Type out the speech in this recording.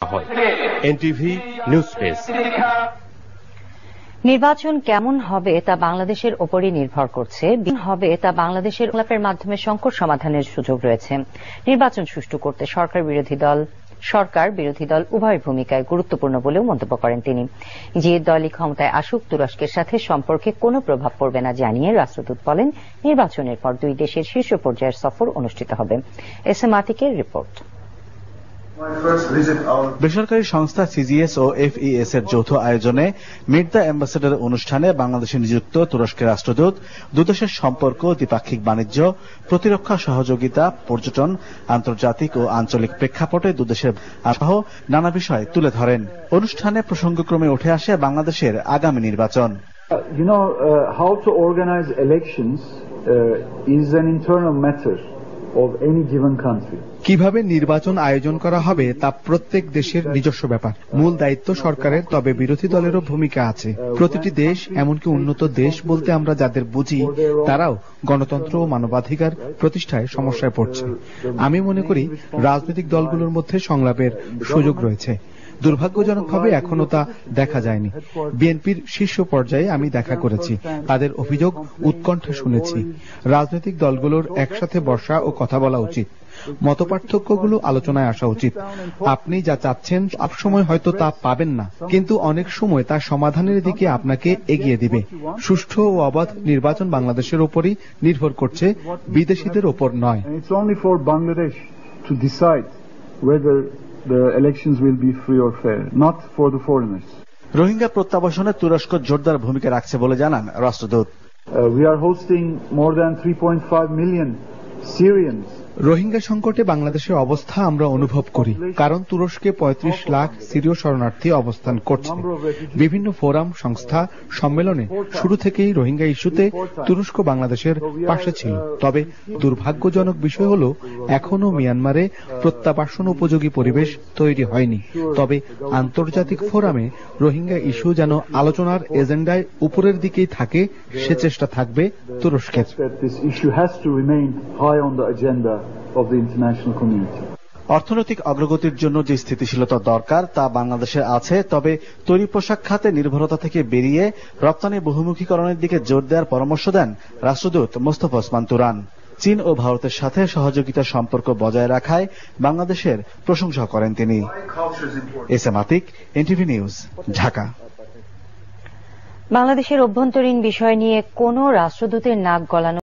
হয়। NTV news desk. নির্বাচন কেমন হবে তা বাংলাদেশের ওপরই নির্ভর করছে। বাংলাদেশের আলাপের মাধ্যমে সংকট সমাধানের সুযোগ রয়েছে। নির্বাচন সুষ্ঠু করতে সরকার বিরোধী দল উভয় ভূমিকায় গুরুত্বপূর্ণ বলেও মন্তব্য করেন তিনি। যে দলই ক্ষমতায় আসুক তুরস্কের সাথে সম্পর্কে কোনো প্রভাব পড়বে না জানিয়ে রাষ্ট্রদূত বলেন, নির্বাচনের পর দুই দেশের শীর্ষ পর্যায়ের সফর অনুষ্ঠিত হবে। এস এম আতিকের রিপোর্ট। বেসরকারি সংস্থা সিজিএস ও এফইএস এর যৌথ আয়োজনে মিট দ্য অ্যাম্বাসেডর অনুষ্ঠানে বাংলাদেশে নিযুক্ত তুরস্কের রাষ্ট্রদূত দুদেশের সম্পর্ক, দ্বিপাক্ষিক বাণিজ্য, প্রতিরক্ষা সহযোগিতা, পর্যটন, আন্তর্জাতিক ও আঞ্চলিক প্রেক্ষাপটে দুদেশের সহ নানা বিষয় তুলে ধরেন। অনুষ্ঠানে প্রসঙ্গক্রমে উঠে আসে বাংলাদেশের আগামী নির্বাচন। How to organize elections is an internal matter of any given country. কিভাবে নির্বাচন আয়োজন করা হবে তা প্রত্যেক দেশের নিজস্ব ব্যাপার। মূল দায়িত্ব সরকারের, তবে বিরোধী দলেরও ভূমিকা আছে। প্রতিটি দেশ, এমনকি উন্নত দেশ বলতে আমরা যাদের বুঝি, তারাও গণতন্ত্র ও মানবাধিকার প্রতিষ্ঠায় সমস্যায় পড়ছে। আমি মনে করি রাজনৈতিক দলগুলোর মধ্যে সংলাপের সুযোগ রয়েছে। দুর্ভাগ্যজনকভাবে এখনো তা দেখা যায়নি। বিএনপির শীর্ষ পর্যায়ে আমি দেখা করেছি, তাদের অভিযোগ, উৎকণ্ঠা শুনেছি। রাজনৈতিক দলগুলোর একসাথে বসা ও কথা বলা উচিত। মতপার্থক্যগুলো আলোচনায় আসা উচিত। আপনি যা চাচ্ছেন সব সময় হয়তো তা পাবেন না, কিন্তু অনেক সময় তা সমাধানের দিকে আপনাকে এগিয়ে দিবে। সুষ্ঠু ও অবাধ নির্বাচন বাংলাদেশের উপরই নির্ভর করছে, বিদেশিদের ওপর নয়। The elections will be free or fair, not for the foreigners. Rohingya প্রত্যাবাসনে তুরস্ক জোরদার ভূমিকা রাখছে বলে জানান রাষ্ট্রদূত। We are hosting more than 3.5 million Syrians. Rohingya সংকটে বাংলাদেশের অবস্থা আমরা অনুভব করি, কারণ তুরস্কে 35 লাখ সিরীয় শরণার্থী অবস্থান করছে। বিভিন্ন ফোরাম, সংস্থা, সম্মেলনে শুরু থেকেই রোহিঙ্গা ইস্যুতে তুরস্ক বাংলাদেশের পাশে ছিল। তবে দুর্ভাগ্যজনক বিষয় হলো, এখনো মিয়ানমারে প্রত্যাবাসন উপযোগী পরিবেশ তৈরি হয়নি। তবে আন্তর্জাতিক ফোরামে রোহিঙ্গা ইস্যু যেন আলোচনার এজেন্ডায় উপরের দিকেই থাকে, সে চেষ্টা থাকবে তুরস্কের। অর্থনৈতিক অগ্রগতির জন্য যে স্থিতিশীলতা দরকার তা বাংলাদেশে আছে, তবে তৈরি পোশাক খাতে নির্ভরতা থেকে বেরিয়ে রপ্তানি বহুমুখীকরণের দিকে জোর দেওয়ার পরামর্শ দেন রাষ্ট্রদূত মোস্তফা ওসমান তুরান। চীন ও ভারতের সাথে সহযোগিতার সম্পর্ক বজায় রাখায় বাংলাদেশের প্রশংসা করেন তিনি। S M Atik, NTV news, Dhaka. বাংলাদেশের অভ্যন্তরীণ বিষয় নিয়ে কোনো রাষ্ট্রদূতের নাক গলানো